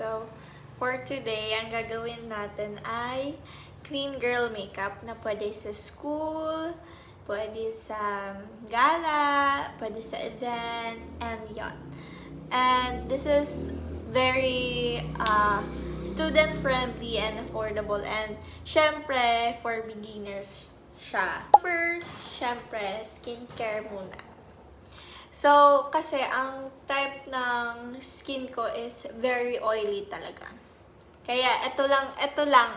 So, for today, ang gagawin natin ay clean girl makeup na pwede sa school, pwede sa gala, pwede sa event, and yon. And this is very student-friendly and affordable. And syempre, for beginners siya. First, syempre, skincare muna. So, kasi ang type ng skin ko is very oily talaga. Kaya ito lang, ito lang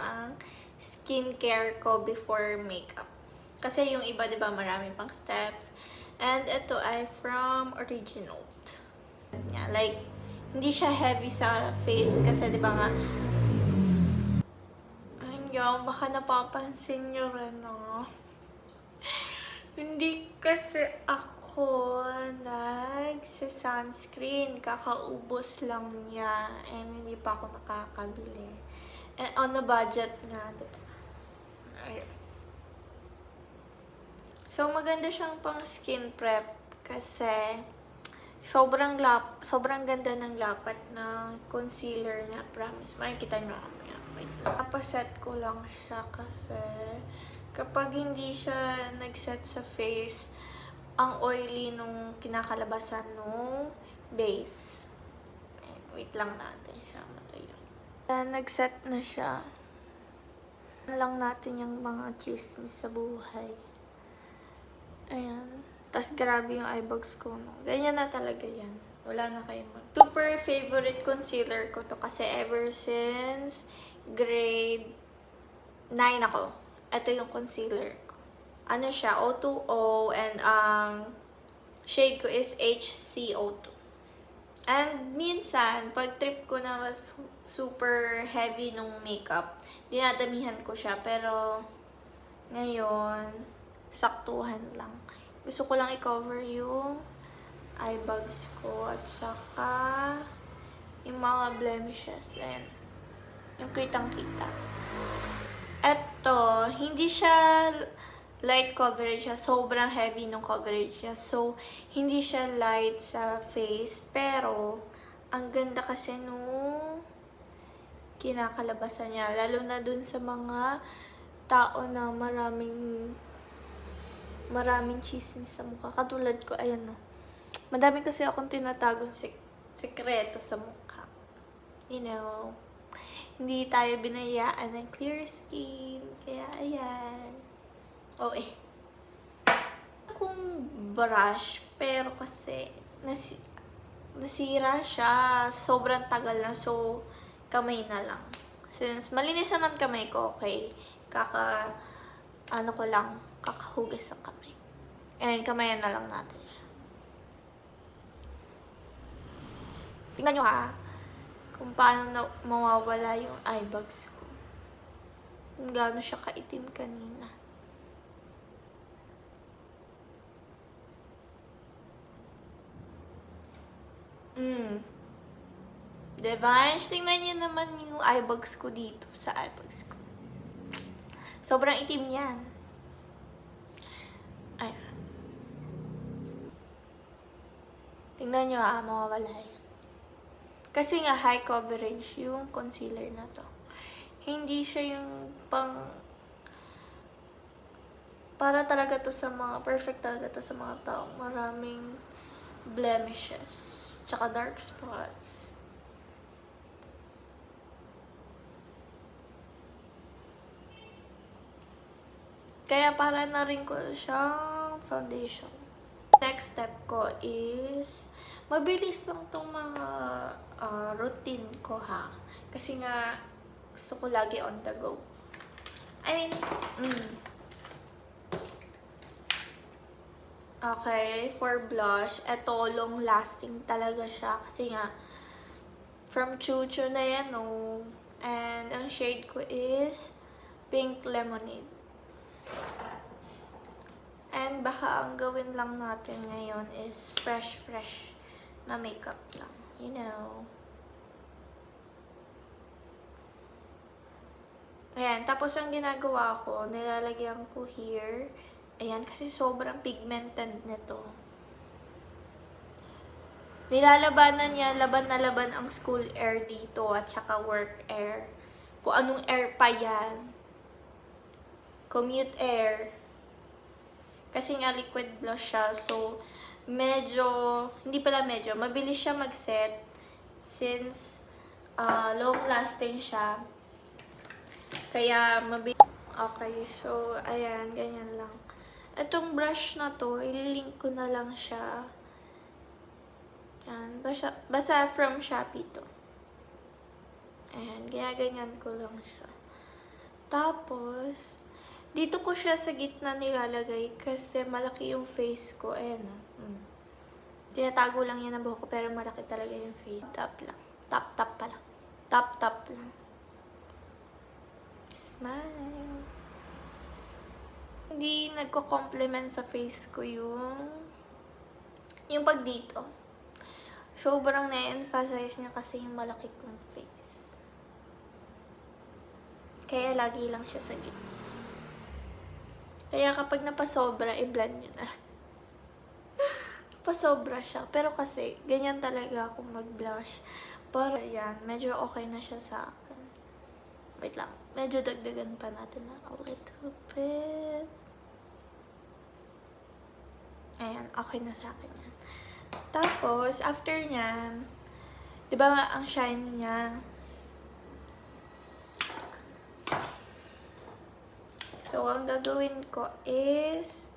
ang skincare ko before makeup. Kasi yung iba, 'di ba, marami pang steps. And ito ay from Originote. Yeah, like hindi siya heavy sa face kasi 'di ba nga ayun, baka napapansin niyo rin, no? Hindi kasi ako nagsa-sunscreen. Kakaubos lang niya. And hindi pa ako nakakabili. And on a budget nga, diba? Ayun. So, maganda siyang pang skin prep kasi sobrang ganda ng lapat ng concealer niya. Promise. Makikita nyo mamaya. Wait lang. Napaset ko lang siya kasi kapag hindi siya nag-set sa face, ang oily nung kinakalabasan nung base. Ayan, wait lang natin siya matayo. Nag-set na siya. Lang natin yung mga chismis sa buhay. Ayan. Tapos grabe yung eyebags ko. No? Ganyan na talaga yan. Wala na kayong Super favorite concealer ko to kasi ever since grade 9 ako. Ito yung concealer ko. Ano siya? O2O and shade ko is HCO2. And minsan, pag trip ko na mas super heavy nung makeup, dinadamihan ko siya. Pero ngayon, saktuhan lang. Gusto ko lang i-cover yung eyebags ko at saka yung mga blemishes. Ayan. Yung kitang-kita. Eto, hindi siya light coverage siya. Sobrang heavy ng coverage niya. So, hindi siya light sa face. Pero, ang ganda kasi nung kinakalabasan niya. Lalo na dun sa mga tao na maraming chismis sa mukha. Katulad ko, ayan no. Madami kasi akong tinatagong sekreto sa mukha. You know, hindi tayo binayaan ng clear skin. Kaya, ayan. Kung brush, pero kasi nasira siya. Sobrang tagal na. So, kamay na lang. Since malinis naman kamay ko, okay. Kakahugas ang kamay. And kamayan na lang natin siya. Tingnan nyo ha, kung paano mawawala yung eyebags ko. Kung gaano siya kaitim kanina. Divine, tingnan nyo naman yung eyebags ko dito sa eyebags ko. Sobrang itim yan. Ayan. Tingnan nyo ha, mawawala yan. Kasi nga high coverage yung concealer na to. Hindi siya yung para talaga to sa mga, perfect talaga to sa mga taong maraming blemishes. Tsaka dark spots. Kaya para na rin ko siyang foundation. Next step ko is mabilis lang tong mga routine ko ha. Kasi nga gusto ko lagi on the go. Okay, for blush, eto long lasting talaga siya. Kasi nga from Chuchu na yan, no. And ang shade ko is Pink Lemonade. And baka ang gawin lang natin ngayon is fresh na makeup lang. You know. Ayan. Tapos ang ginagawa ko, nilalagyan ko here. Ayan. Kasi sobrang pigmented nito. Nilalabanan niya, laban na laban ang school air dito at saka work air. Kung anong air pa yan. Commute air. Kasi nga liquid blush siya, so mabilis siya mag-set since long lasting siya. Kaya mabilis. Okay, so ayan, ganyan lang. Itong brush na to, ililink ko na lang siya. Diyan, basta from Shopee to. Ayan, ganyan ko lang siya. Tapos, dito ko siya sa gitna nilalagay kasi malaki yung face ko. Ayan o. Tinatago lang yan ang buhok ko pero malaki talaga yung face. Top lang. Top pala. Top lang. Smile. Hindi nagko-complement sa face ko yung pag dito. Sobrang na-emphasize niya kasi yung malaki kong face. Kaya lagi lang siya sa gitna. Kaya kapag napasobra, i-blend nyo na. Pasobra siya. Pero kasi, ganyan talaga ako mag-blush. Pero yan, medyo okay na siya sa akin. Wait lang. Medyo dagdagan pa natin na a little bit. Ayan, okay na sa akin yan. Tapos, after nyan, di ba ang shiny niya? So, ang gagawin ko is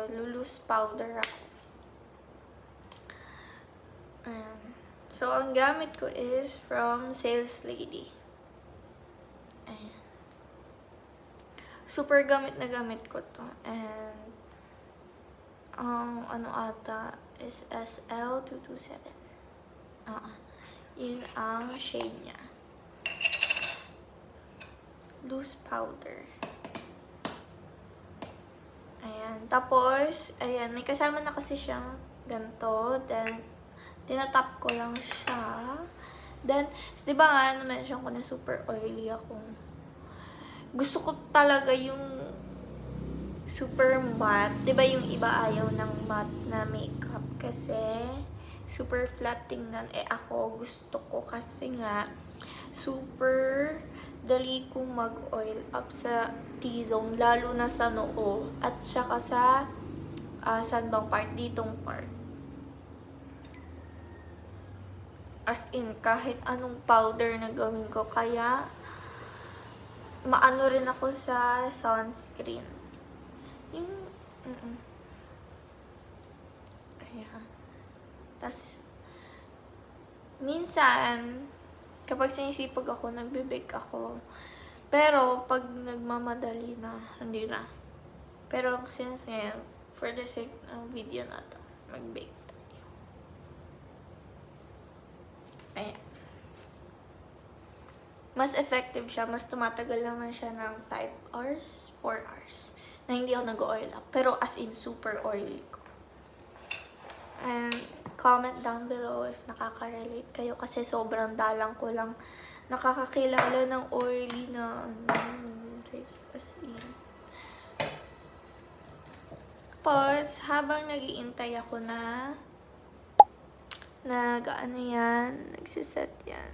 loose powder ako. Ayan. So, ang gamit ko is from Sales Lady. Ayan. Super gamit na gamit ko to. And, ano ata is SL227. Yun ang shade niya. Loose powder. Ayan. Tapos, ayan, may kasama na kasi siyang ganito. Then, tinatap ko lang siya. Then, di ba nga, na-mention ko na super oily ako. Gusto ko talaga yung super matte. Di ba yung iba ayaw ng matte na makeup? Kasi, super flat tingnan. Ako, gusto ko kasi nga, super dali kong mag-oil up sa T-zone, lalo na sa noo, at saka sa saan bang part? Ditong part. As in, kahit anong powder na gawin ko, kaya maano rin ako sa sunscreen. Yung, ayan. Tapos, minsan, kapag sinisipag ako, nagbe-bake ako. Pero, pag nagmamadali na, hindi na. Pero, since ngayon, for the sake ng video na to, mag-bake tayo. Ayan. Mas effective siya. Mas tumatagal naman siya ng 5 hours, 4 hours. Na hindi ako nag-oil up. Pero, as in, super oily ko. And, comment down below if nakaka-relate kayo kasi sobrang dalang ko lang nakakakilala ng oily na as in. Tapos, habang nag-iintay ako na nagsiset yan,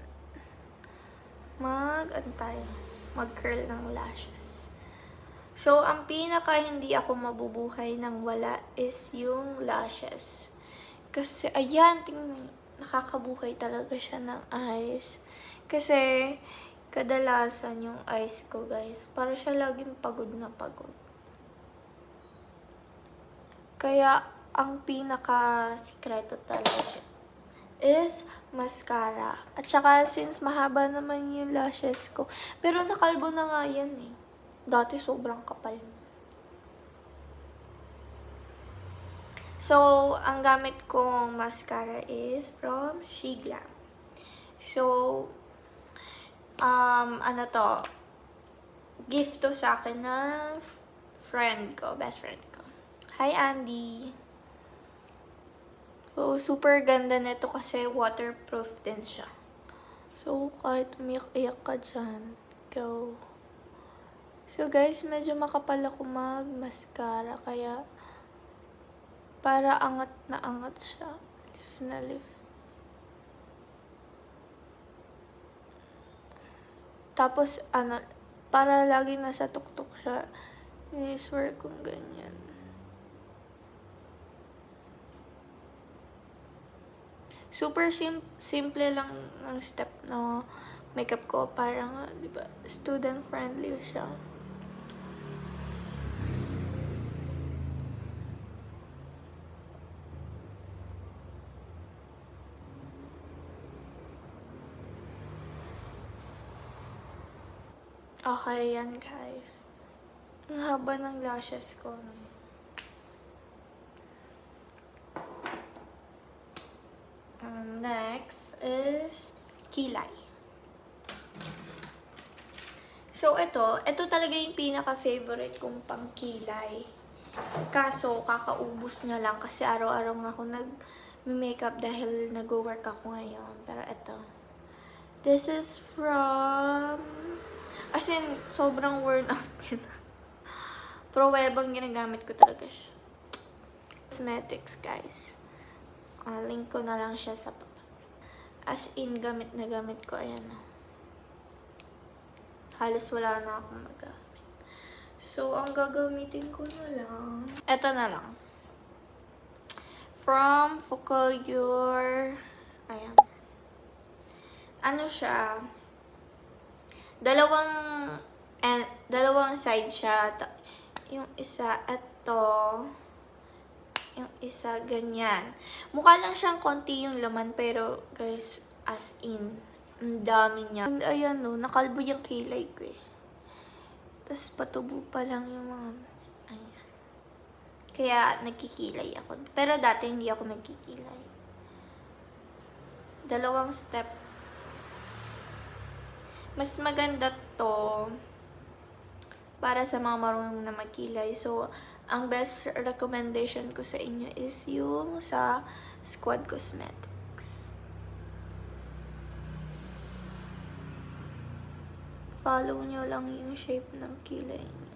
mag-curl ng lashes. So, ang pinaka hindi ako mabubuhay nang wala is yung lashes. Kasi, ayan, tingnan, nakakabuhay talaga siya ng eyes. Kasi, kadalasan yung eyes ko, guys, para siya laging pagod na pagod. Kaya, ang pinaka-sikreto talaga siya is mascara. At saka, since mahaba naman yung lashes ko, pero nakalbo na nga yan eh. Dati, sobrang kapal. So, ang gamit kong mascara is from Shiglam. So, gift to sa akin na best friend ko. Hi, Andy! So, super ganda nito kasi waterproof din siya. So, kahit umiyak-iyak ka dyan, go. So, guys, medyo makapal ako mag-mascara, kaya Para angat na angat siya. Lift na lift. Tapos, para lagi nasa tuktok siya. I-swear kung ganyan. Super simple lang ang step na makeup ko. Parang, di ba, student-friendly siya. Okay, yan guys. Ang haba ng lashes ko. Next is kilay. So, ito talaga yung pinaka-favorite kong pang-kilay. Kaso, kakaubos niya lang kasi araw-araw nga ako nag-makeup dahil nag-work ako ngayon. Pero ito. This is from... As in, sobrang worn out yun. Pero webang ginagamit ko talaga siya. Cosmetics, guys. Link ko na lang siya sa baba. As in, gamit na gamit ko. Ayan na. Halos wala na akong magamit. So, ang gagamitin ko na lang. Ito na lang. From Focallure. Ayan. Ano siya? Dalawang side siya. Yung isa, ito. Yung isa, ganyan. Mukha lang siyang konti yung laman, pero guys, as in, ang dami niya. And ayan no, nakalbo yung kilay ko eh. Tapos patubo pa lang yung mga, ayan. Kaya nagkikilay ako. Pero dati hindi ako nagkikilay. Dalawang step. Mas maganda to para sa mga marunong na magkilay. So, ang best recommendation ko sa inyo is yung sa Squad Cosmetics. Follow nyo lang yung shape ng kilay niyo.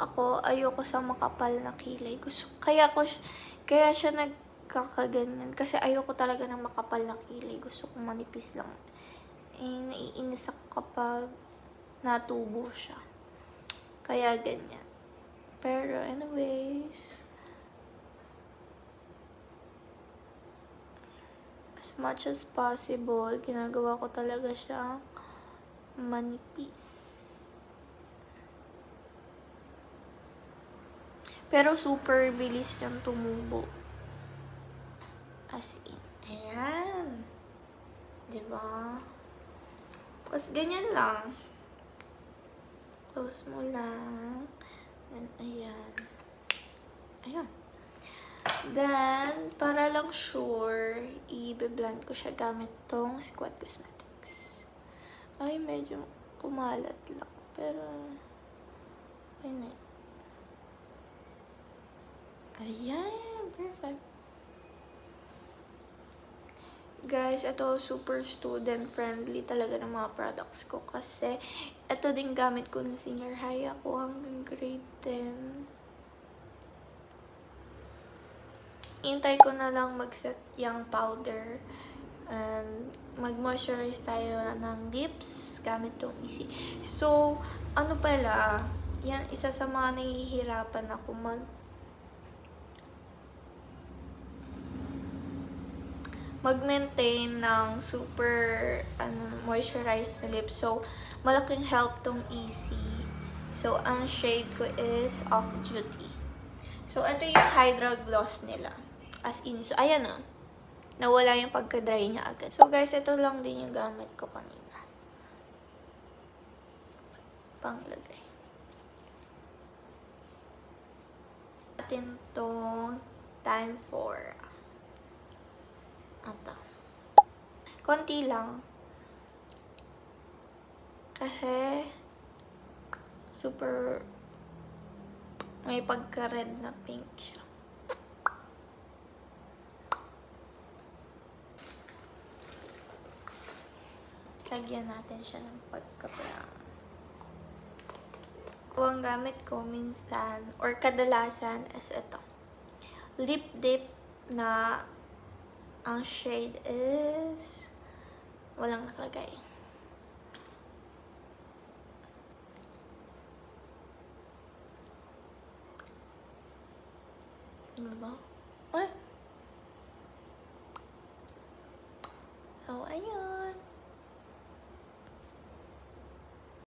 Ako, ayoko sa makapal na kilay. Kaya siya nagkakaganyan. Kasi ayoko talaga ng makapal na kilay. Gusto kong manipis lang. Naiinis ako kapag natubo siya. Kaya ganyan. Pero anyways, as much as possible, ginagawa ko talaga siya manipis. Pero super bilis niyang tumubo. As in. Ayan. Diba? Tapos ganyan lang. Close mo lang. Then, ayan. Ayan. Then, para lang sure, i-blend ko siya gamit tong Squad Cosmetics. Ay, medyo kumalat lang. Pero, ayun. Ayan. Perfect. Guys, ito super student-friendly talaga ng mga products ko kasi ito din gamit ko na senior high ako hanggang grade 10. Hintay ko na lang mag-set yung powder and mag-moisturize tayo ng lips gamit tong Easy. So, ano pala, yan isa sa mga nahihirapan ako mag-maintain ng super moisturized lips. So, malaking help tong Easy. So, ang shade ko is Off Duty. So, ito yung Hydra Gloss nila. As in, so, ayan o. Nawala yung pagka-dry niya agad. So, guys, ito lang din yung gamit ko kanina. Panglagay. Atin to Time 4. Ito. Konti lang. Kasi super may pagka-red na pink siya. Lagyan natin siya ng pagka-brown. Ang gamit ko minsan or kadalasan is ito. Lip dip na ang shade is walang nakalagay. Ano ba? Ay! So, ayun.